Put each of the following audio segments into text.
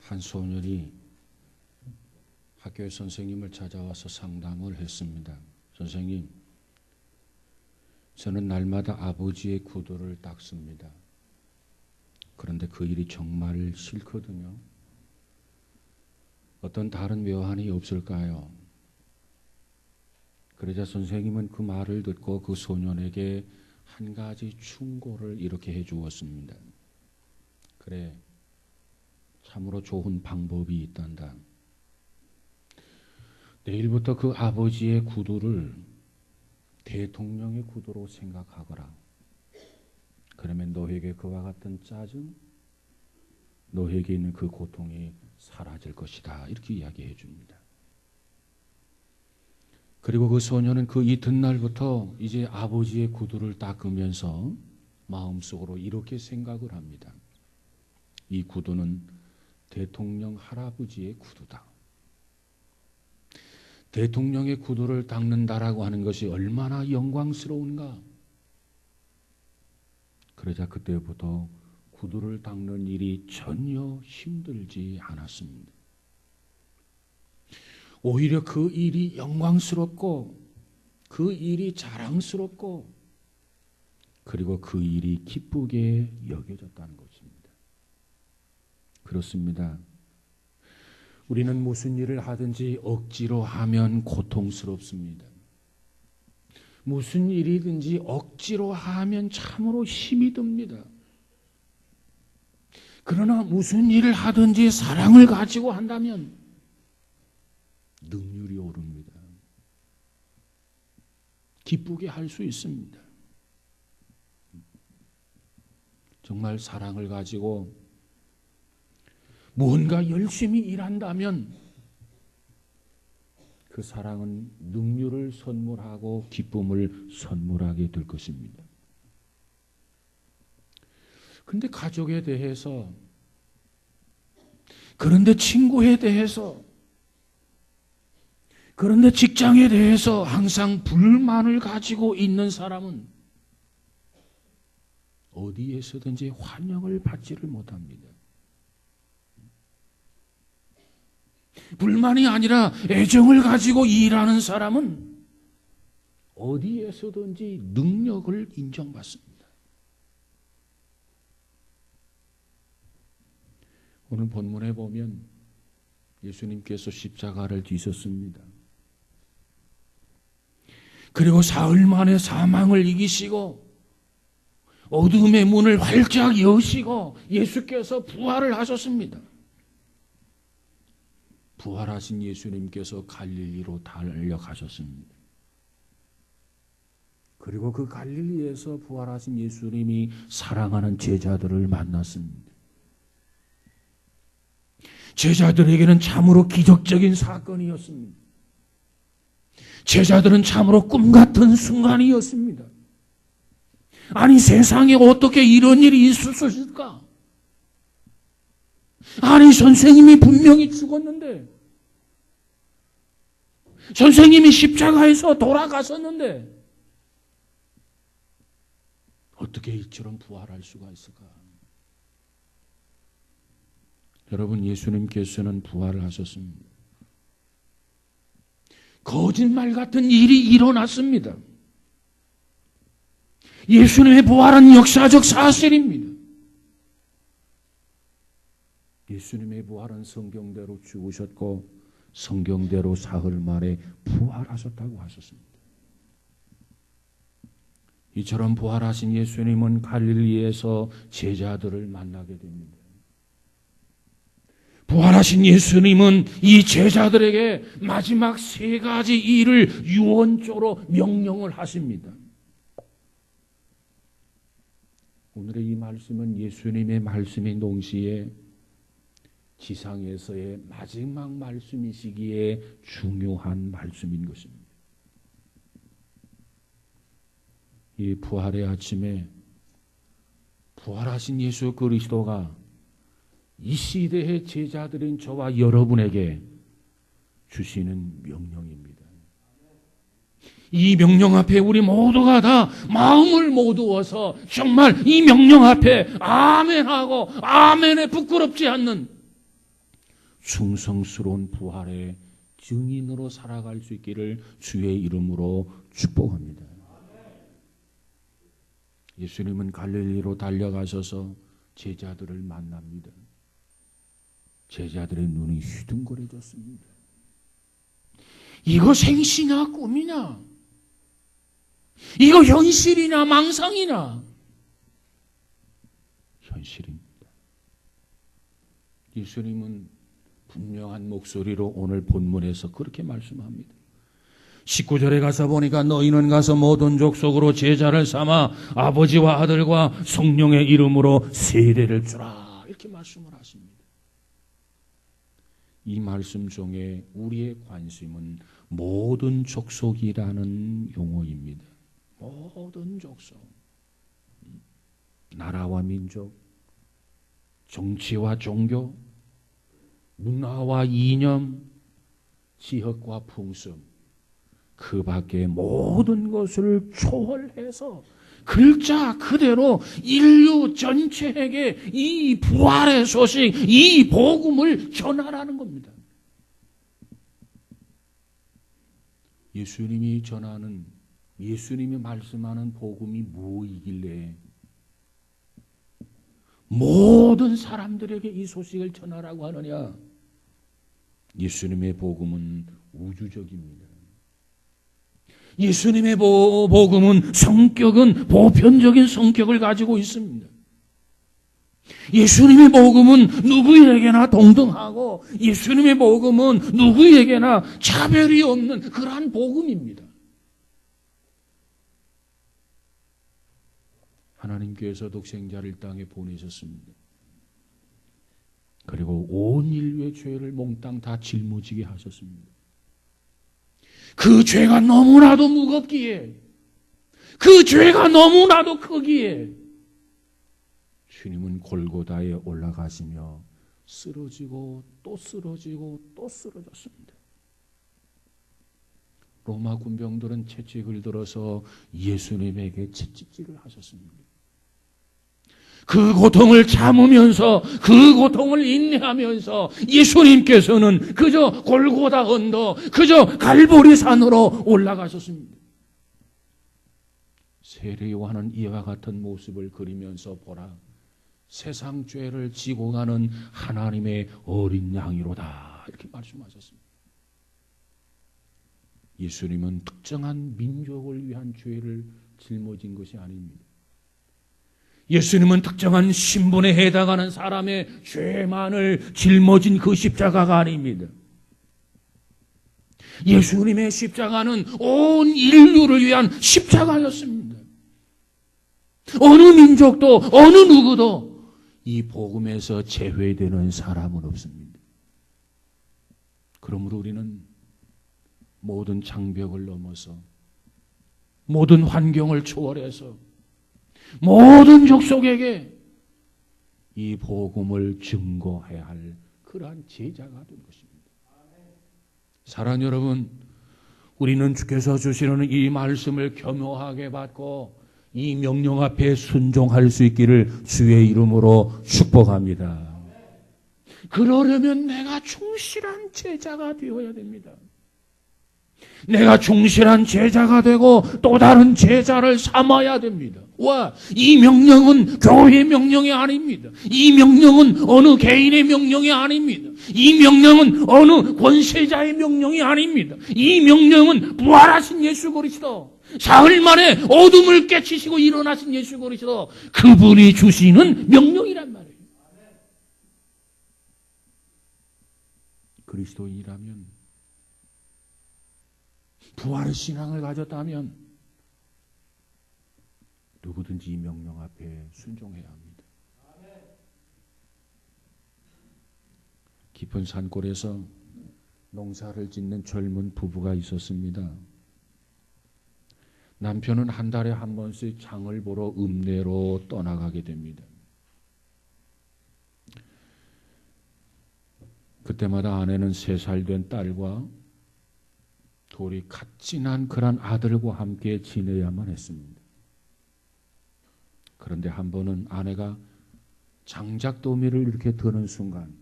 한 소년이 학교의 선생님을 찾아와서 상담을 했습니다. 선생님, 저는 날마다 아버지의 구두를 닦습니다. 그런데 그 일이 정말 싫거든요. 어떤 다른 묘안이 없을까요? 그러자 선생님은 그 말을 듣고 그 소년에게 한 가지 충고를 이렇게 해 주었습니다. 그래, 참으로 좋은 방법이 있단다. 내일부터 그 아버지의 구두를 대통령의 구두로 생각하거라. 그러면 너에게 그와 같은 짜증, 너에게 있는 그 고통이 사라질 것이다. 이렇게 이야기해 줍니다. 그리고 그 소년은 그 이튿날부터 이제 아버지의 구두를 닦으면서 마음속으로 이렇게 생각을 합니다. 이 구두는 대통령 할아버지의 구두다. 대통령의 구두를 닦는다라고 하는 것이 얼마나 영광스러운가. 그러자 그때부터 구두를 닦는 일이 전혀 힘들지 않았습니다. 오히려 그 일이 영광스럽고 그 일이 자랑스럽고 그리고 그 일이 기쁘게 여겨졌다는 것입니다. 그렇습니다. 우리는 무슨 일을 하든지 억지로 하면 고통스럽습니다. 무슨 일이든지 억지로 하면 참으로 힘이 듭니다. 그러나 무슨 일을 하든지 사랑을 가지고 한다면 능률이 오릅니다. 기쁘게 할 수 있습니다. 정말 사랑을 가지고 무언가 열심히 일한다면 그 사랑은 능률을 선물하고 기쁨을 선물하게 될 것입니다. 그런데 가족에 대해서, 그런데 친구에 대해서, 그런데 직장에 대해서 항상 불만을 가지고 있는 사람은 어디에서든지 환영을 받지를 못합니다. 불만이 아니라 애정을 가지고 일하는 사람은 어디에서든지 능력을 인정받습니다. 오늘 본문에 보면 예수님께서 십자가를 지셨습니다. 그리고 사흘 만에 사망을 이기시고 어둠의 문을 활짝 여시고 예수께서 부활을 하셨습니다. 부활하신 예수님께서 갈릴리로 달려가셨습니다. 그리고 그 갈릴리에서 부활하신 예수님이 사랑하는 제자들을 만났습니다. 제자들에게는 참으로 기적적인 사건이었습니다. 제자들은 참으로 꿈 같은 순간이었습니다. 아니, 세상에 어떻게 이런 일이 있을 수 있을까? 아니, 선생님이 분명히 죽었는데, 선생님이 십자가에서 돌아가셨는데 어떻게 이처럼 부활할 수가 있을까? 여러분, 예수님께서는 부활을 하셨습니다. 거짓말 같은 일이 일어났습니다. 예수님의 부활은 역사적 사실입니다. 예수님의 부활은 성경대로 죽으셨고 성경대로 사흘 만에 부활하셨다고 하셨습니다. 이처럼 부활하신 예수님은 갈릴리에서 제자들을 만나게 됩니다. 부활하신 예수님은 이 제자들에게 마지막 세 가지 일을 유언조로 명령을 하십니다. 오늘의 이 말씀은 예수님의 말씀인 동시에 지상에서의 마지막 말씀이시기에 중요한 말씀인 것입니다. 이 부활의 아침에 부활하신 예수 그리스도가 이 시대의 제자들인 저와 여러분에게 주시는 명령입니다. 이 명령 앞에 우리 모두가 다 마음을 모두어서 정말 이 명령 앞에 아멘하고 아멘에 부끄럽지 않는 충성스러운 부활의 증인으로 살아갈 수 있기를 주의 이름으로 축복합니다. 예수님은 갈릴리로 달려가셔서 제자들을 만납니다. 제자들의 눈이 휘둥그레졌습니다. 이거 생시나 꿈이나, 이거 현실이나 망상이나, 현실입니다. 예수님은 분명한 목소리로 오늘 본문에서 그렇게 말씀합니다. 19절에 가서 보니까 너희는 가서 모든 족속으로 제자를 삼아 아버지와 아들과 성령의 이름으로 세례를 주라, 이렇게 말씀을 하십니다. 이 말씀 중에 우리의 관심은 모든 족속이라는 용어입니다. 모든 족속, 나라와 민족, 정치와 종교, 문화와 이념, 지역과 풍습, 그 밖의 모든 것을 초월해서 글자 그대로 인류 전체에게 이 부활의 소식, 이 복음을 전하라는 겁니다. 예수님이 전하는, 예수님이 말씀하는 복음이 뭐이길래 모든 사람들에게 이 소식을 전하라고 하느냐? 예수님의 복음은 우주적입니다. 예수님의 복음은 성격은 보편적인 성격을 가지고 있습니다. 예수님의 복음은 누구에게나 동등하고 예수님의 복음은 누구에게나 차별이 없는 그러한 복음입니다. 하나님께서 독생자를 땅에 보내셨습니다. 그리고 온 인류의 죄를 몽땅 다 짊어지게 하셨습니다. 그 죄가 너무나도 무겁기에, 그 죄가 너무나도 크기에 주님은 골고다에 올라가시며 쓰러지고 또 쓰러지고 또 쓰러졌습니다. 로마 군병들은 채찍을 들어서 예수님에게 채찍질을 하셨습니다. 그 고통을 참으면서, 그 고통을 인내하면서 예수님께서는 그저 골고다 언덕, 그저 갈보리 산으로 올라가셨습니다. 세례 요한은 이와 같은 모습을 그리면서 보라, 세상 죄를 지고 가는 하나님의 어린 양이로다, 이렇게 말씀하셨습니다. 예수님은 특정한 민족을 위한 죄를 짊어진 것이 아닙니다. 예수님은 특정한 신분에 해당하는 사람의 죄만을 짊어진 그 십자가가 아닙니다. 예수님의 십자가는 온 인류를 위한 십자가였습니다. 어느 민족도 어느 누구도 이 복음에서 제외되는 사람은 없습니다. 그러므로 우리는 모든 장벽을 넘어서, 모든 환경을 초월해서 모든 족속에게 이 복음을 증거해야 할 그러한 제자가 된 것입니다. 사랑하는 여러분, 우리는 주께서 주시는 이 말씀을 겸허하게 받고 이 명령 앞에 순종할 수 있기를 주의 이름으로 축복합니다. 그러려면 내가 충실한 제자가 되어야 됩니다. 내가 충실한 제자가 되고 또 다른 제자를 삼아야 됩니다. 와, 이 명령은 교회의 명령이 아닙니다. 이 명령은 어느 개인의 명령이 아닙니다. 이 명령은 어느 권세자의 명령이 아닙니다. 이 명령은 부활하신 예수 그리스도, 사흘 만에 어둠을 깨치시고 일어나신 예수 그리스도, 그분이 주시는 명령이란 말이에요. 그리스도인이라면, 부활의 신앙을 가졌다면 누구든지 이 명령 앞에 순종해야 합니다. 깊은 산골에서 농사를 짓는 젊은 부부가 있었습니다. 남편은 한 달에 한 번씩 장을 보러 읍내로 떠나가게 됩니다. 그때마다 아내는 3살 된 딸과 둘이 갓진한 그런 아들과 함께 지내야만 했습니다. 그런데 한 번은 아내가 장작더미를 이렇게 드는 순간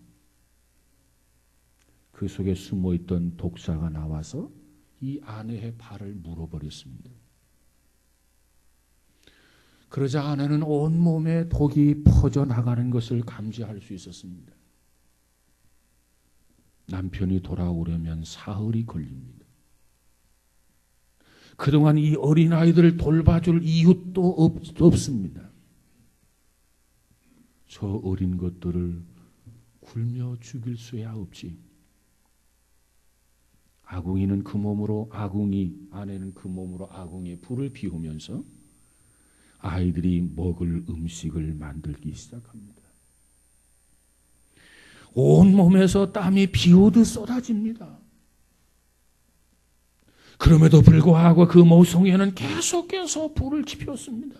그 속에 숨어있던 독사가 나와서 이 아내의 발을 물어버렸습니다. 그러자 아내는 온몸에 독이 퍼져나가는 것을 감지할 수 있었습니다. 남편이 돌아오려면 사흘이 걸립니다. 그동안 이 어린아이들을 돌봐줄 이웃도 없습니다. 저 어린 것들을 굶여 죽일 수야 없지. 아내는 그 몸으로 아궁이에 불을 피우면서 아이들이 먹을 음식을 만들기 시작합니다. 온몸에서 땀이 비오듯 쏟아집니다. 그럼에도 불구하고 그 모성애는 계속해서 불을 지폈습니다.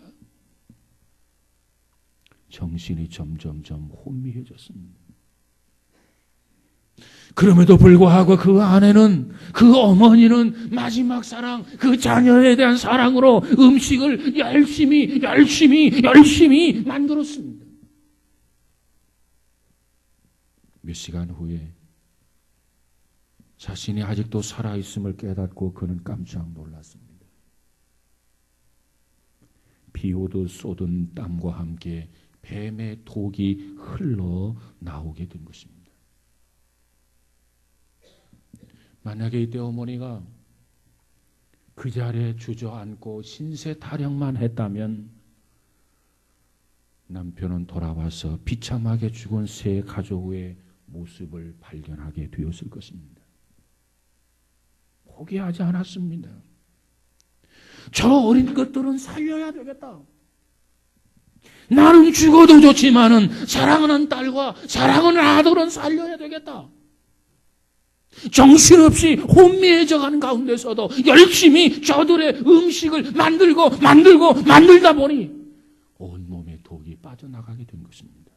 정신이 점점점 혼미해졌습니다. 그럼에도 불구하고 그 아내는, 그 어머니는 마지막 사랑, 그 자녀에 대한 사랑으로 음식을 열심히 만들었습니다. 몇 시간 후에 자신이 아직도 살아있음을 깨닫고 그는 깜짝 놀랐습니다. 비 오듯 쏟은 땀과 함께 뱀의 독이 흘러나오게 된 것입니다. 만약에 이때 어머니가 그 자리에 주저앉고 신세타령만 했다면 남편은 돌아와서 비참하게 죽은 세 가족의 모습을 발견하게 되었을 것입니다. 포기하지 않았습니다. 저 어린 것들은 살려야 되겠다. 나는 죽어도 좋지만은 사랑하는 딸과 사랑하는 아들은 살려야 되겠다. 정신없이 혼미해져 가는 가운데서도 열심히 저들의 음식을 만들다 보니 온몸에 독이 빠져나가게 된 것입니다.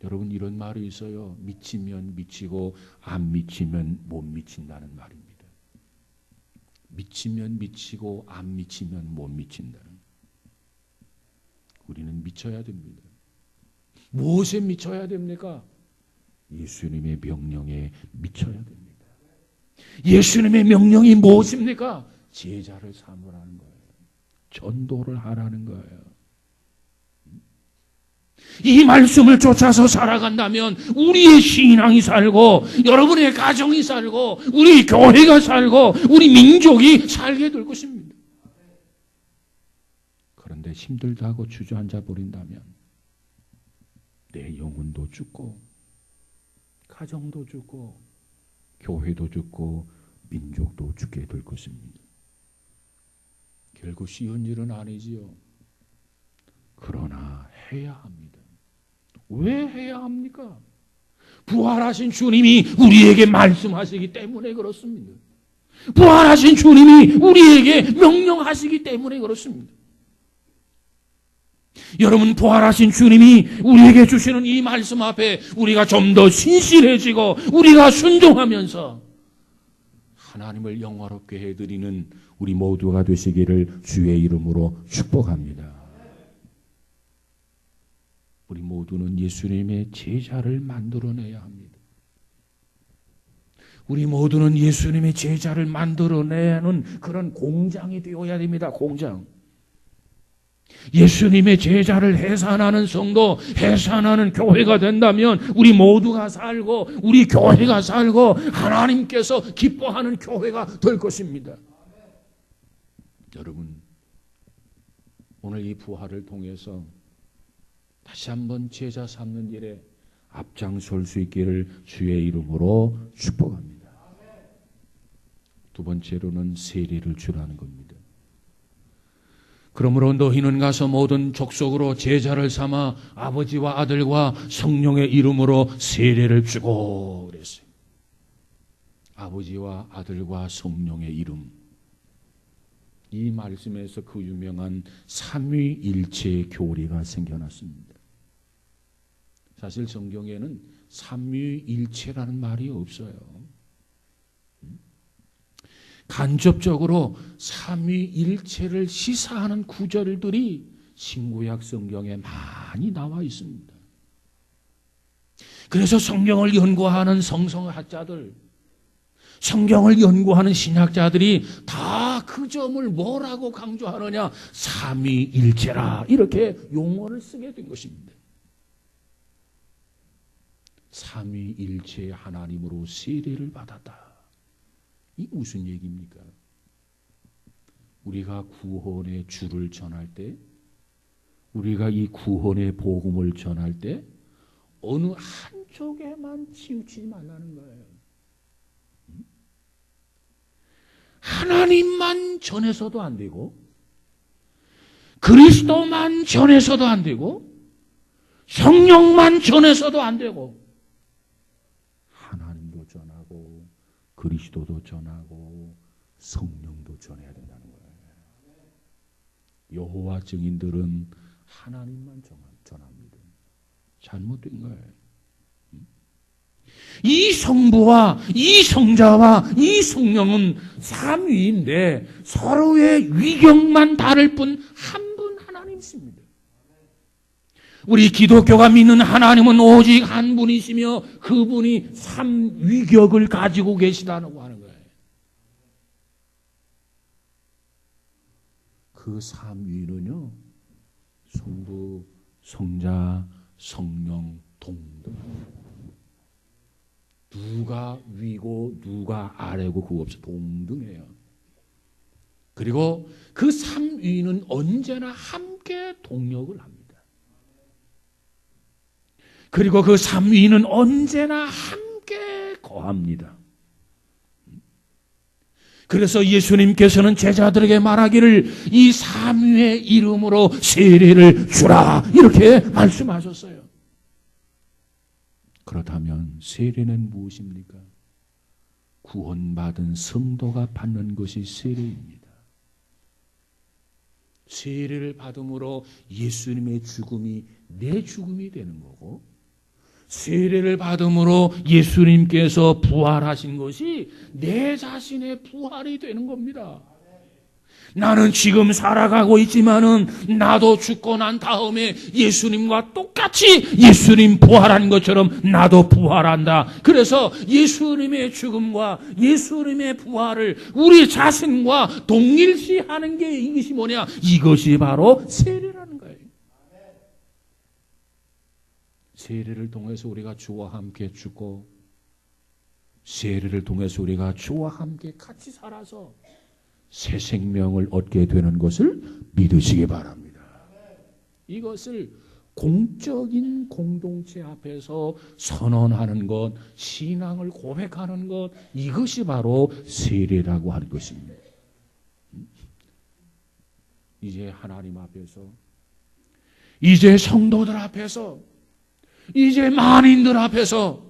여러분, 이런 말이 있어요. 미치면 미치고 안 미치면 못 미친다는 말입니다. 미치면 미치고 안 미치면 못 미친다. 우리는 미쳐야 됩니다. 무엇에 미쳐야 됩니까? 예수님의 명령에 미쳐야 됩니다. 예수님의 명령이 무엇입니까? 제자를 삼으라는 거예요. 전도를 하라는 거예요. 이 말씀을 쫓아서 살아간다면 우리의 신앙이 살고 여러분의 가정이 살고 우리 교회가 살고 우리 민족이 살게 될 것입니다. 그런데 힘들다고 주저앉아 버린다면 내 영혼도 죽고 가정도 죽고 교회도 죽고 민족도 죽게 될 것입니다. 결국 쉬운 일은 아니지요. 그러나 해야 합니다. 왜 해야 합니까? 부활하신 주님이 우리에게 말씀하시기 때문에 그렇습니다. 부활하신 주님이 우리에게 명령하시기 때문에 그렇습니다. 여러분, 부활하신 주님이 우리에게 주시는 이 말씀 앞에 우리가 좀 더 신실해지고 우리가 순종하면서 하나님을 영화롭게 해드리는 우리 모두가 되시기를 주의 이름으로 축복합니다. 우리 모두는 예수님의 제자를 만들어내야 합니다. 우리 모두는 예수님의 제자를 만들어내는 그런 공장이 되어야 됩니다. 공장. 예수님의 제자를 해산하는 성도, 해산하는 교회가 된다면 우리 모두가 살고 우리 교회가 살고 하나님께서 기뻐하는 교회가 될 것입니다. 여러분, 오늘 이 부활을 통해서 다시 한번 제자 삼는 일에 앞장설 수 있기를 주의 이름으로 축복합니다. 두 번째로는 세례를 주라는 겁니다. 그러므로 너희는 가서 모든 족속으로 제자를 삼아 아버지와 아들과 성령의 이름으로 세례를 주고 그랬어요. 아버지와 아들과 성령의 이름. 이 말씀에서 그 유명한 삼위일체 교리가 생겨났습니다. 사실 성경에는 삼위일체라는 말이 없어요. 간접적으로 삼위일체를 시사하는 구절들이 신구약 성경에 많이 나와 있습니다. 그래서 성경을 연구하는 성서학자들, 성경을 연구하는 신학자들이 다 그 점을 뭐라고 강조하느냐? 삼위일체라 이렇게 용어를 쓰게 된 것입니다. 삼위일체 하나님으로 세례를 받았다. 이 무슨 얘기입니까? 우리가 구원의 주를 전할 때, 우리가 이 구원의 복음을 전할 때 어느 한쪽에만 치우치지 말라는 거예요. 하나님만 전해서도 안 되고, 그리스도만 전해서도 안 되고, 성령만 전해서도 안 되고, 하나님도 전하고 그리스도도 전하고 성령도 전해야 된다는 거예요. 여호와 증인들은 하나님만 전합니다. 잘못된 거예요. 이 성부와 이 성자와 이 성령은 삼위인데 서로의 위격만 다를 뿐 한 분 하나님이십니다. 우리 기독교가 믿는 하나님은 오직 한 분이시며 그분이 삼위격을 가지고 계시다고 하는 거예요. 그 삼위는요, 성부, 성자, 성령 동등. 누가 위고 누가 아래고 그거 없이 동등해요. 그리고 그 삼위는 언제나 함께 동력을 합니다. 그리고 그 삼위는 언제나 함께 거합니다. 그래서 예수님께서는 제자들에게 말하기를 이 삼위의 이름으로 세례를 주라 이렇게 말씀하셨어요. 그렇다면 세례는 무엇입니까? 구원받은 성도가 받는 것이 세례입니다. 세례를 받음으로 예수님의 죽음이 내 죽음이 되는 거고, 세례를 받음으로 예수님께서 부활하신 것이 내 자신의 부활이 되는 겁니다. 나는 지금 살아가고 있지만은 나도 죽고 난 다음에 예수님과 똑같이 예수님 부활한 것처럼 나도 부활한다. 그래서 예수님의 죽음과 예수님의 부활을 우리 자신과 동일시하는 게 이것이 뭐냐? 이것이 바로 세례라는 거예요. 세례를 통해서 우리가 주와 함께 죽고, 세례를 통해서 우리가 주와 함께 같이 살아서 새 생명을 얻게 되는 것을 믿으시기 바랍니다. 이것을 공적인 공동체 앞에서 선언하는 것, 신앙을 고백하는 것, 이것이 바로 세례라고 하는 것입니다. 이제 하나님 앞에서, 이제 성도들 앞에서, 이제 만인들 앞에서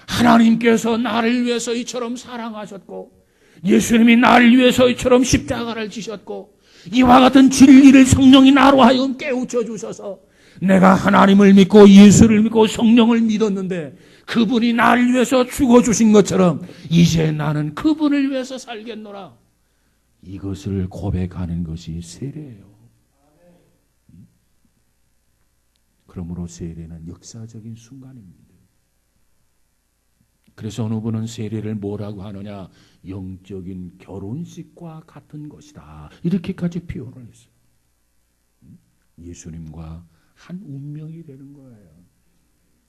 하나님께서 나를 위해서 이처럼 사랑하셨고, 예수님이 나를 위해서 이처럼 십자가를 지셨고, 이와 같은 진리를 성령이 나로 하여금 깨우쳐 주셔서 내가 하나님을 믿고 예수를 믿고 성령을 믿었는데 그분이 나를 위해서 죽어주신 것처럼 이제 나는 그분을 위해서 살겠노라. 이것을 고백하는 것이 세례예요. 그러므로 세례는 역사적인 순간입니다. 그래서 어느 분은 세례를 뭐라고 하느냐? 영적인 결혼식과 같은 것이다. 이렇게까지 표현을 했어요. 예수님과 한 운명이 되는 거예요.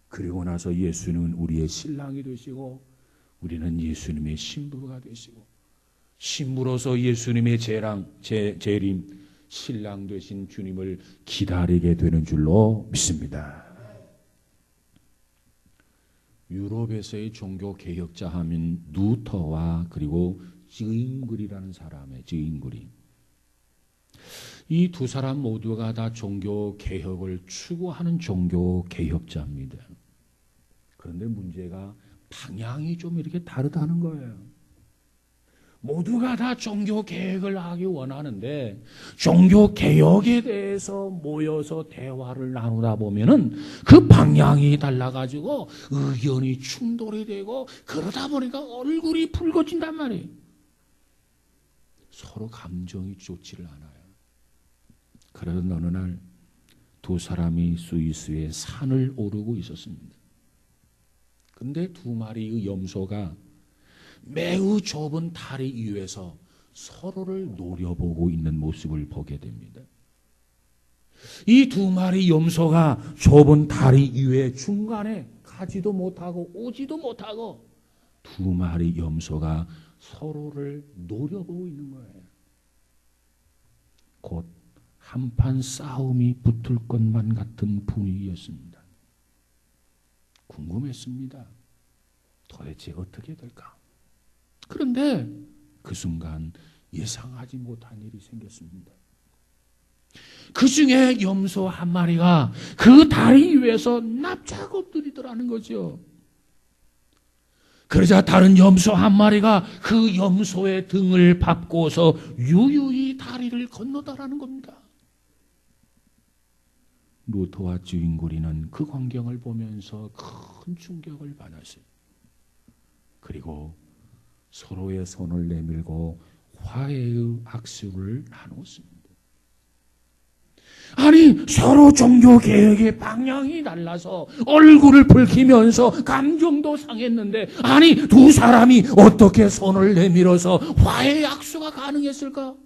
그리고 나서 예수님은 우리의 신랑이 되시고 우리는 예수님의 신부가 되시고, 신부로서 예수님의 재림, 신랑 되신 주님을 기다리게 되는 줄로 믿습니다. 유럽에서의 종교 개혁자 하면 루터와 그리고 즈윙글이라는 사람의 즈윙글이, 이 두 사람 모두가 다 종교 개혁을 추구하는 종교 개혁자입니다. 그런데 문제가 방향이 좀 이렇게 다르다는 거예요. 모두가 다 종교 개혁을 하기 원하는데 종교 개혁에 대해서 모여서 대화를 나누다 보면은 그 방향이 달라가지고 의견이 충돌이 되고 그러다 보니까 얼굴이 붉어진단 말이에요. 서로 감정이 좋지를 않아요. 그러던 어느 날 두 사람이 스위스의 산을 오르고 있었습니다. 근데 두 마리의 염소가 매우 좁은 다리 위에서 서로를 노려보고 있는 모습을 보게 됩니다. 이 두 마리 염소가 좁은 다리 위에 중간에 가지도 못하고 오지도 못하고 두 마리 염소가 서로를 노려보고 있는 거예요. 곧 한판 싸움이 붙을 것만 같은 분위기였습니다. 궁금했습니다. 도대체 어떻게 될까? 그런데 그 순간 예상하지 못한 일이 생겼습니다. 그 중에 염소 한 마리가 그 다리 위에서 납작 엎드리더라는 거죠. 그러자 다른 염소 한 마리가 그 염소의 등을 밟고서 유유히 다리를 건너다라는 겁니다. 루터와 주인구리는 그 광경을 보면서 큰 충격을 받았어요. 그리고 서로의 손을 내밀고 화해의 악수를 나눴습니다. 아니, 서로 종교개혁의 방향이 달라서 얼굴을 붉히면서 감정도 상했는데, 아니, 두 사람이 어떻게 손을 내밀어서 화해의 악수가 가능했을까?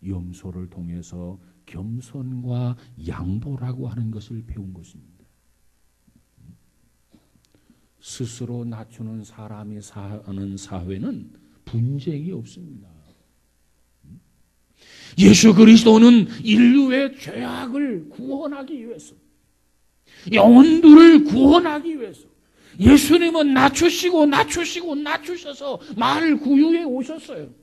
염소를 통해서 겸손과 양보라고 하는 것을 배운 것입니다. 스스로 낮추는 사람이 사는 사회는 분쟁이 없습니다. 예수 그리스도는 인류의 죄악을 구원하기 위해서, 영혼들을 구원하기 위해서 예수님은 낮추셔서 만을 구유에 오셨어요.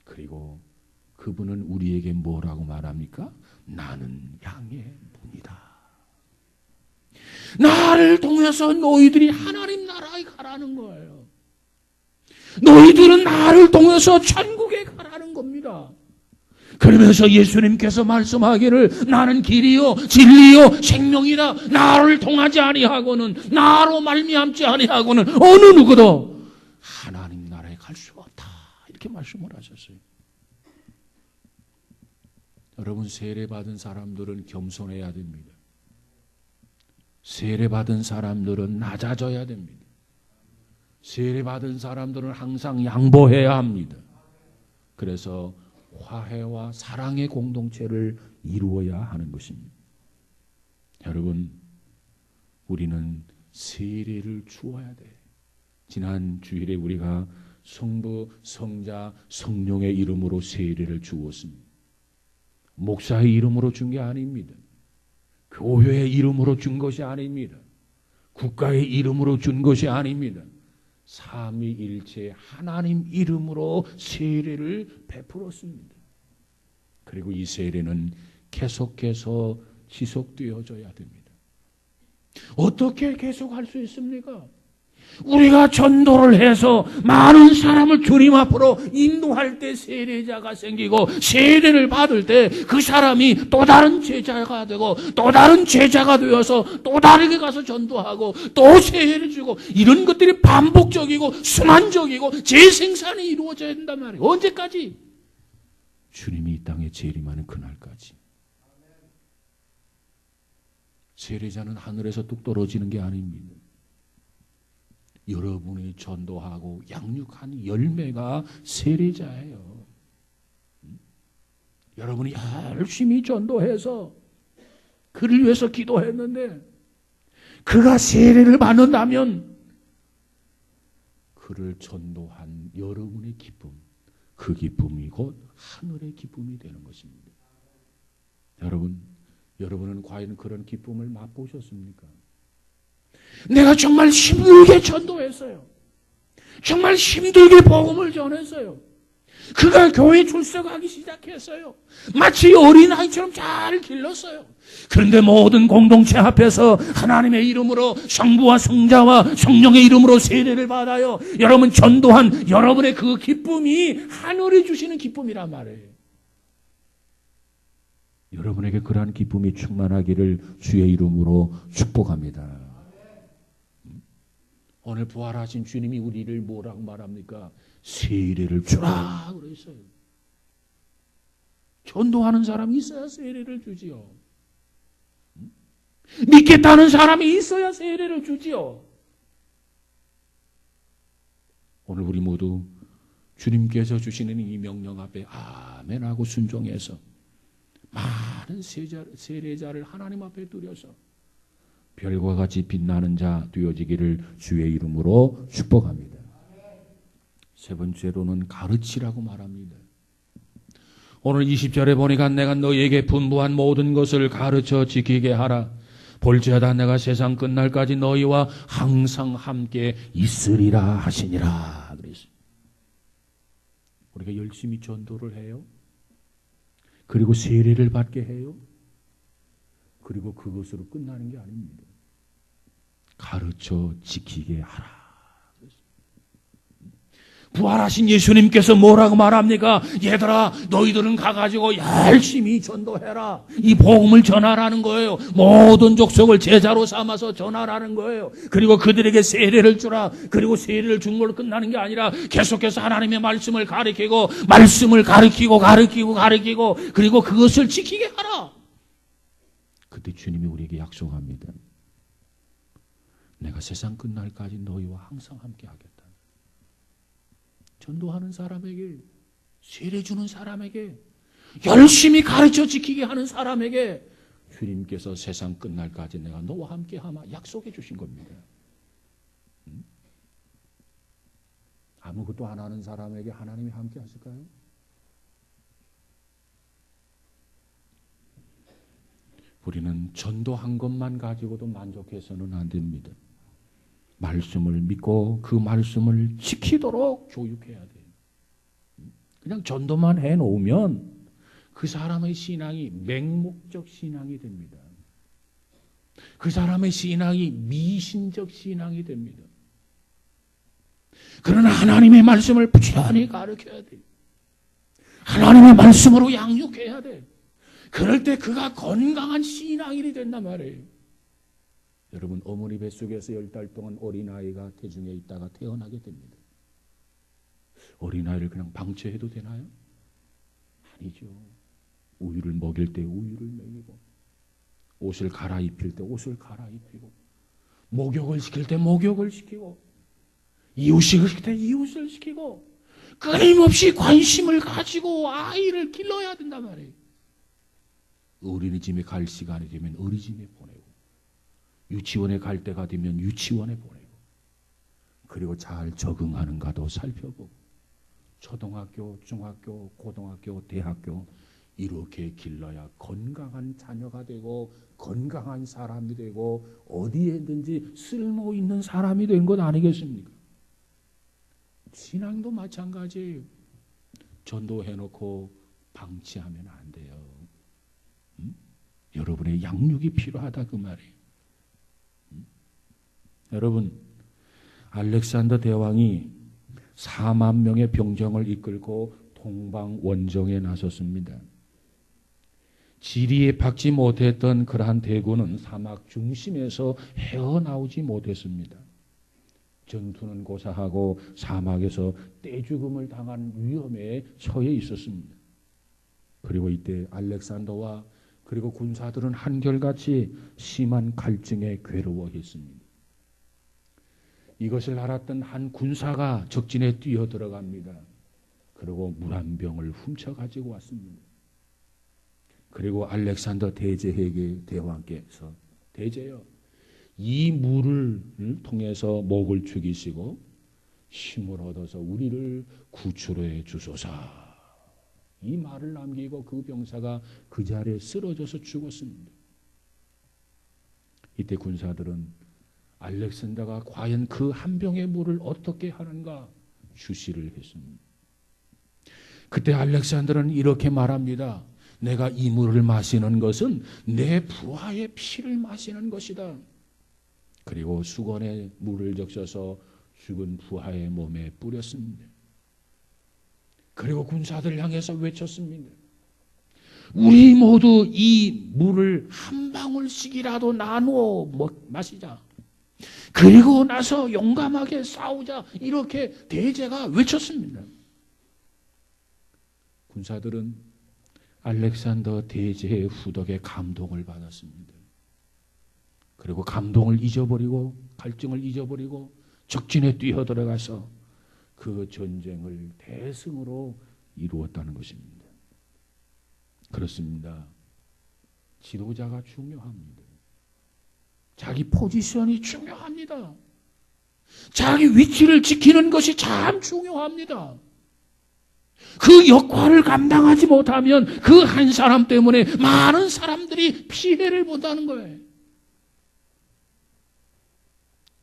그리고 그분은 우리에게 뭐라고 말합니까? 나는 양의 문이다. 나를 통해서 너희들이 하나님 나라에 가라는 거예요. 너희들은 나를 통해서 천국에 가라는 겁니다. 그러면서 예수님께서 말씀하기를 나는 길이요 진리요 생명이다. 나를 통하지 아니하고는, 나로 말미암지 아니하고는 어느 누구도 하나님 나라에 갈 수가 없다. 이렇게 말씀을 하셨어요. 여러분, 세례받은 사람들은 겸손해야 됩니다. 세례받은 사람들은 낮아져야 됩니다. 세례받은 사람들은 항상 양보해야 합니다. 그래서 화해와 사랑의 공동체를 이루어야 하는 것입니다. 여러분, 우리는 세례를 주어야 돼. 지난 주일에 우리가 성부, 성자, 성령의 이름으로 세례를 주었습니다. 목사의 이름으로 준 게 아닙니다. 교회의 이름으로 준 것이 아닙니다. 국가의 이름으로 준 것이 아닙니다. 삼위일체 하나님 이름으로 세례를 베풀었습니다. 그리고 이 세례는 계속해서 지속되어져야 됩니다. 어떻게 계속할 수 있습니까? 우리가 전도를 해서 많은 사람을 주님 앞으로 인도할 때 세례자가 생기고, 세례를 받을 때 그 사람이 또 다른 제자가 되고, 또 다른 제자가 되어서 또 다르게 가서 전도하고 또 세례를 주고, 이런 것들이 반복적이고 순환적이고 재생산이 이루어져야 된단 말이에요. 언제까지? 주님이 이 땅에 재림하는 그날까지. 세례자는 하늘에서 뚝 떨어지는 게 아닙니다. 여러분이 전도하고 양육한 열매가 세례자예요. 여러분이 열심히 전도해서 그를 위해서 기도했는데 그가 세례를 받는다면 그를 전도한 여러분의 기쁨, 그 기쁨이 곧 하늘의 기쁨이 되는 것입니다. 여러분은 과연 그런 기쁨을 맛보셨습니까? 내가 정말 힘들게 전도했어요. 정말 힘들게 복음을 전했어요. 그가 교회 출석하기 시작했어요. 마치 어린아이처럼 잘 길렀어요. 그런데 모든 공동체 앞에서 하나님의 이름으로 성부와 성자와 성령의 이름으로 세례를 받아요. 여러분 전도한 여러분의 그 기쁨이 하늘이 주시는 기쁨이란 말이에요. 여러분에게 그러한 기쁨이 충만하기를 주의 이름으로 축복합니다. 오늘 부활하신 주님이 우리를 뭐라고 말합니까? 세례를 주라 그랬어요. 전도하는 사람이 있어야 세례를 주지요. 믿겠다는 사람이 있어야 세례를 주지요. 오늘 우리 모두 주님께서 주시는 이 명령 앞에 아멘하고 순종해서 많은 세례자를 하나님 앞에 드려서 별과 같이 빛나는 자 되어지기를 주의 이름으로 축복합니다. 세 번째로는 가르치라고 말합니다. 오늘 20절에 보니까 내가 너희에게 분부한 모든 것을 가르쳐 지키게 하라. 볼지어다 내가 세상 끝날까지 너희와 항상 함께 있으리라 하시니라. 그랬어요. 우리가 열심히 전도를 해요. 그리고 세례를 받게 해요. 그리고 그것으로 끝나는 게 아닙니다. 가르쳐 지키게 하라. 부활하신 예수님께서 뭐라고 말합니까? 얘들아, 너희들은 가가지고 열심히 전도해라. 이 복음을 전하라는 거예요. 모든 족속을 제자로 삼아서 전하라는 거예요. 그리고 그들에게 세례를 주라. 그리고 세례를 준 걸로 끝나는 게 아니라 계속해서 하나님의 말씀을 가르치고 말씀을 가르치고 그리고 그것을 지키게 하라. 그때 주님이 우리에게 약속합니다. 내가 세상 끝날까지 너희와 항상 함께 하겠다. 전도하는 사람에게, 세례 주는 사람에게, 열심히 가르쳐 지키게 하는 사람에게 주님께서 세상 끝날까지 내가 너와 함께 하마 약속해 주신 겁니다. 아무것도 안 하는 사람에게 하나님이 함께 하실까요? 우리는 전도한 것만 가지고도 만족해서는 안 됩니다. 말씀을 믿고 그 말씀을 지키도록 교육해야 돼요. 그냥 전도만 해놓으면 그 사람의 신앙이 맹목적 신앙이 됩니다. 그 사람의 신앙이 미신적 신앙이 됩니다. 그러나 하나님의 말씀을 부지런히 가르쳐야 돼요. 하나님의 말씀으로 양육해야 돼요. 그럴 때 그가 건강한 신앙인이 된단 말이에요. 여러분, 어머니 뱃속에서 10달 동안 어린아이가 태중에 있다가 태어나게 됩니다. 어린아이를 그냥 방치해도 되나요? 아니죠. 우유를 먹일 때 우유를 먹이고, 옷을 갈아입힐 때 옷을 갈아입히고, 목욕을 시킬 때 목욕을 시키고, 이웃식을 시킬 때 이웃을 시키고, 끊임없이 관심을 가지고 아이를 길러야 된단 말이에요. 어린이집에 갈 시간이 되면 어린이집에 보내고, 유치원에 갈 때가 되면 유치원에 보내고, 그리고 잘 적응하는가도 살펴보고, 초등학교, 중학교, 고등학교, 대학교 이렇게 길러야 건강한 자녀가 되고 건강한 사람이 되고 어디에든지 쓸모 있는 사람이 된 것 아니겠습니까? 신앙도 마찬가지예요. 전도해놓고 방치하면 안 돼요. 여러분의 양육이 필요하다 그 말이에요. 여러분, 알렉산더 대왕이 4만 명의 병정을 이끌고 동방 원정에 나섰습니다. 지리에 박지 못했던 그러한 대군은 사막 중심에서 헤어나오지 못했습니다. 전투는 고사하고 사막에서 떼죽음을 당한 위험에 처해 있었습니다. 그리고 이때 알렉산더와 그리고 군사들은 한결같이 심한 갈증에 괴로워했습니다. 이것을 알았던 한 군사가 적진에 뛰어들어갑니다. 그리고 물 한 병을 훔쳐가지고 왔습니다. 그리고 알렉산더 대제에게 대왕께서, 대제여, 이 물을 통해서 목을 죽이시고 힘을 얻어서 우리를 구출해 주소서. 이 말을 남기고 그 병사가 그 자리에 쓰러져서 죽었습니다. 이때 군사들은 알렉산더가 과연 그 한 병의 물을 어떻게 하는가 주시를 했습니다. 그때 알렉산더는 이렇게 말합니다. 내가 이 물을 마시는 것은 내 부하의 피를 마시는 것이다. 그리고 수건에 물을 적셔서 죽은 부하의 몸에 뿌렸습니다. 그리고 군사들을 향해서 외쳤습니다. 우리 모두 이 물을 한 방울씩이라도 나누어 마시자. 그리고 나서 용감하게 싸우자. 이렇게 대제가 외쳤습니다. 군사들은 알렉산더 대제의 후덕에 감동을 받았습니다. 그리고 감동을 잊어버리고 갈증을 잊어버리고 적진에 뛰어들어가서 그 전쟁을 대승으로 이루었다는 것입니다. 그렇습니다. 지도자가 중요합니다. 자기 포지션이 중요합니다. 자기 위치를 지키는 것이 참 중요합니다. 그 역할을 감당하지 못하면 그 한 사람 때문에 많은 사람들이 피해를 본다는 거예요.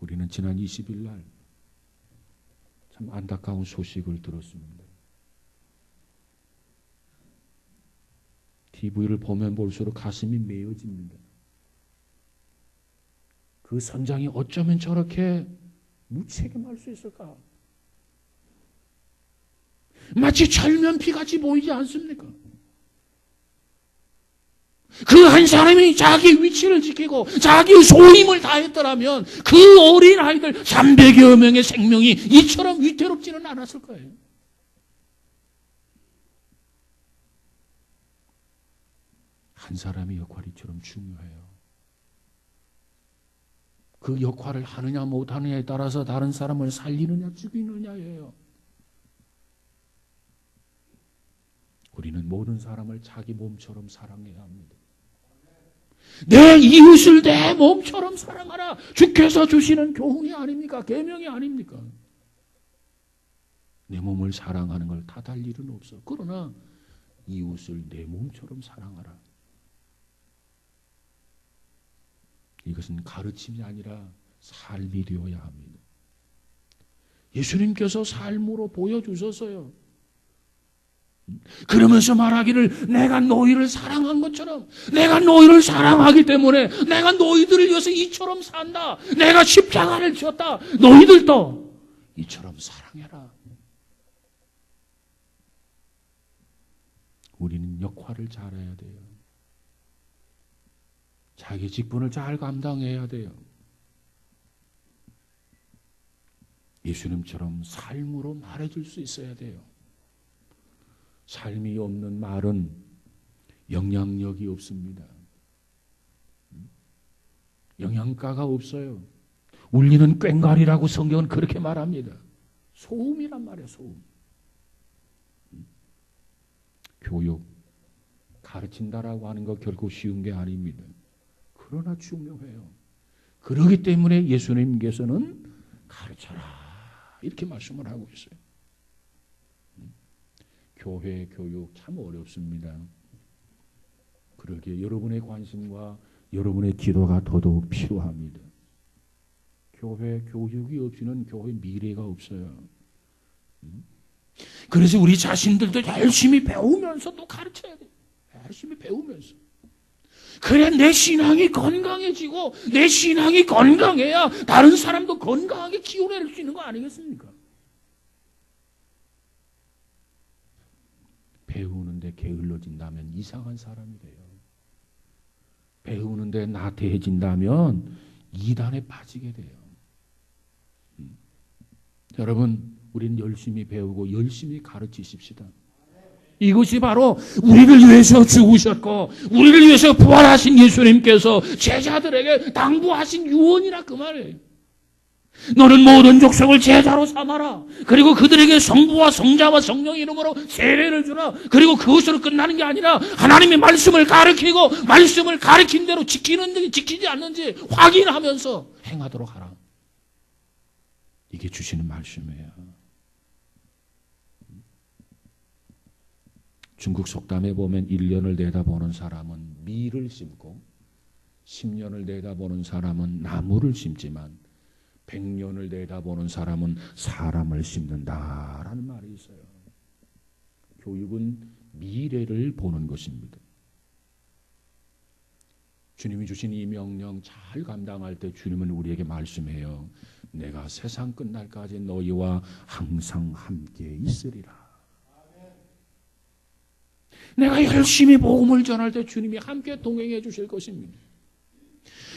우리는 지난 20일 날 참 안타까운 소식을 들었습니다. TV를 보면 볼수록 가슴이 메어집니다. 그 선장이 어쩌면 저렇게 무책임할 수 있을까? 마치 철면피같이 보이지 않습니까? 그 한 사람이 자기 위치를 지키고 자기의 소임을 다했더라면 그 어린 아이들 300여 명의 생명이 이처럼 위태롭지는 않았을 거예요. 한 사람의 역할이 이처럼 중요해요. 그 역할을 하느냐 못하느냐에 따라서 다른 사람을 살리느냐 죽이느냐예요. 우리는 모든 사람을 자기 몸처럼 사랑해야 합니다. 내 이웃을 내 몸처럼 사랑하라. 주께서 주시는 교훈이 아닙니까? 계명이 아닙니까? 내 몸을 사랑하는 걸 탓할 일은 없어. 그러나 이웃을 내 몸처럼 사랑하라. 이것은 가르침이 아니라 삶이 되어야 합니다. 예수님께서 삶으로 보여주셨어요. 그러면서 말하기를 내가 너희를 사랑한 것처럼 내가 너희를 사랑하기 때문에 내가 너희들을 위해서 이처럼 산다. 내가 십자가를 졌다. 너희들도 이처럼 사랑해라. 우리는 역할을 잘해야 돼요. 자기 직분을 잘 감당해야 돼요. 예수님처럼 삶으로 말해줄 수 있어야 돼요. 삶이 없는 말은 영향력이 없습니다. 영양가가 없어요. 울리는 꽹과리라고 성경은 그렇게 말합니다. 소음이란 말이에요. 소음. 교육, 가르친다라고 하는 거 결코 쉬운 게 아닙니다. 그러나 중요해요. 그렇기 때문에 예수님께서는 가르쳐라 이렇게 말씀을 하고 있어요. 교회 교육 참 어렵습니다. 그러기에 여러분의 관심과 여러분의 기도가 더더욱 필요합니다. 교회 교육이 없이는 교회 미래가 없어요. 그래서 우리 자신들도 열심히 배우면서 또 가르쳐야 돼요. 열심히 배우면서. 그래 내 신앙이 건강해지고 내 신앙이 건강해야 다른 사람도 건강하게 키워낼 수 있는 거 아니겠습니까? 배우는데 게을러진다면 이상한 사람이 돼요. 배우는데 나태해진다면 이단에 빠지게 돼요. 여러분, 우리는 열심히 배우고 열심히 가르치십시다. 이것이 바로 우리를 위해서 죽으셨고 우리를 위해서 부활하신 예수님께서 제자들에게 당부하신 유언이라 그 말이에요. 너는 모든 족속을 제자로 삼아라. 그리고 그들에게 성부와 성자와 성령의 이름으로 세례를 주라. 그리고 그것으로 끝나는 게 아니라 하나님의 말씀을 가르치고 말씀을 가르친 대로 지키는지 지키지 않는지 확인하면서 행하도록 하라. 이게 주시는 말씀이에요. 중국 속담에 보면 1년을 내다보는 사람은 밀을 심고 10년을 내다보는 사람은 나무를 심지만 100년을 내다보는 사람은 사람을 심는다라는 말이 있어요. 교육은 미래를 보는 것입니다. 주님이 주신 이 명령 잘 감당할 때 주님은 우리에게 말씀해요. 내가 세상 끝날까지 너희와 항상 함께 있으리라. 내가 열심히 복음을 전할 때 주님이 함께 동행해 주실 것입니다.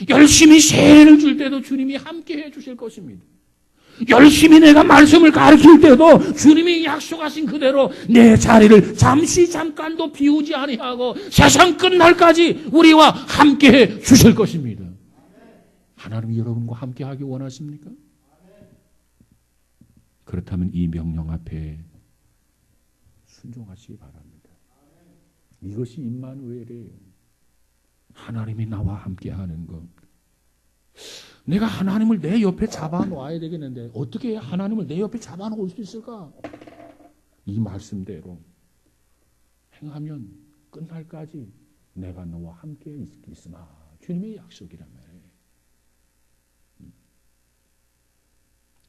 열심히 세례를 줄 때도 주님이 함께 해 주실 것입니다. 열심히 내가 말씀을 가르칠 때도 주님이 약속하신 그대로 내 자리를 잠깐도 비우지 아니하고 세상 끝날까지 우리와 함께 해 주실 것입니다. 하나님이 여러분과 함께하기 원하십니까? 그렇다면 이 명령 앞에 순종하시기 바랍니다. 이것이 임마누엘이에요. 하나님이 나와 함께하는 것. 내가 하나님을 내 옆에 잡아놓아야 되겠는데 어떻게 하나님을 내 옆에 잡아놓을 수 있을까? 이 말씀대로 행하면 끝날까지 내가 너와 함께 있으나 주님의 약속이란 말이에요.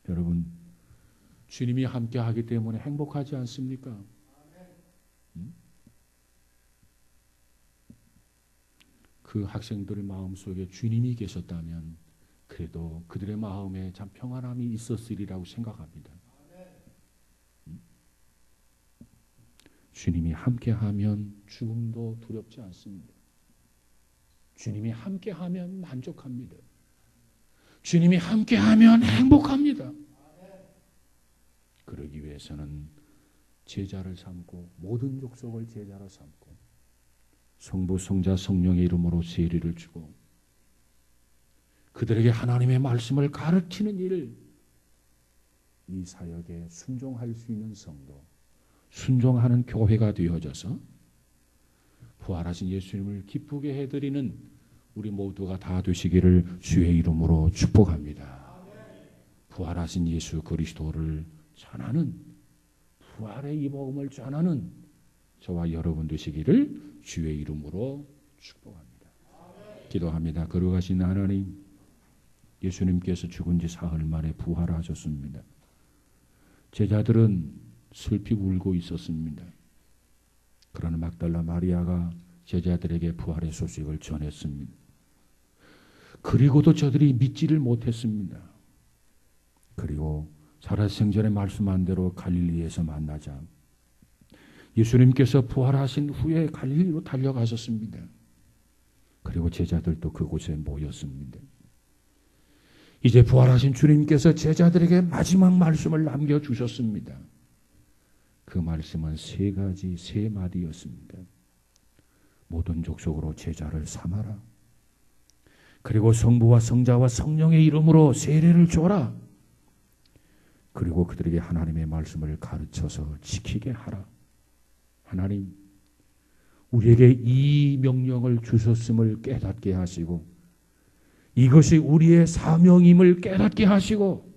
여러분, 주님이 함께하기 때문에 행복하지 않습니까? 그 학생들의 마음속에 주님이 계셨다면 그래도 그들의 마음에 참 평안함이 있었으리라고 생각합니다. 주님이 함께하면 죽음도 두렵지 않습니다. 주님이 함께하면 만족합니다. 주님이 함께하면 행복합니다. 그러기 위해서는 제자를 삼고 모든 족속을 제자로 삼고 성부, 성자, 성령의 이름으로 세례를 주고 그들에게 하나님의 말씀을 가르치는 일, 이 사역에 순종할 수 있는 성도, 순종하는 교회가 되어져서 부활하신 예수님을 기쁘게 해드리는 우리 모두가 다 되시기를 주의 이름으로 축복합니다. 부활하신 예수 그리스도를 전하는, 부활의 이 복음을 전하는 저와 여러분 되시기를 주의 이름으로 축복합니다. 기도합니다. 거룩하신 하나님, 예수님께서 죽은 지 사흘 만에 부활하셨습니다. 제자들은 슬피 울고 있었습니다. 그러나 막달라 마리아가 제자들에게 부활의 소식을 전했습니다. 그리고도 저들이 믿지를 못했습니다. 그리고 살아생전에 말씀한 대로 갈릴리에서 만나자 예수님께서 부활하신 후에 갈릴리로 달려가셨습니다. 그리고 제자들도 그곳에 모였습니다. 이제 부활하신 주님께서 제자들에게 마지막 말씀을 남겨주셨습니다. 그 말씀은 세 마디였습니다. 모든 족속으로 제자를 삼아라. 그리고 성부와 성자와 성령의 이름으로 세례를 줘라. 그리고 그들에게 하나님의 말씀을 가르쳐서 지키게 하라. 하나님, 우리에게 이 명령을 주셨음을 깨닫게 하시고 이것이 우리의 사명임을 깨닫게 하시고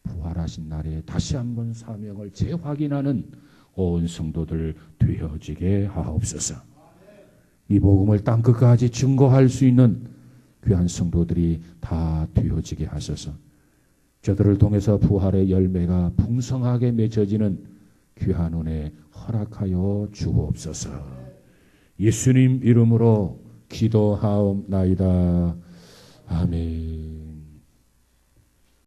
부활하신 날에 다시 한번 사명을 재확인하는 온 성도들 되어지게 하옵소서. 이 복음을 땅끝까지 증거할 수 있는 귀한 성도들이 다 되어지게 하소서. 저들을 통해서 부활의 열매가 풍성하게 맺어지는 귀한 은혜 허락하여 주옵소서. 예수님 이름으로 기도하옵나이다. 아멘.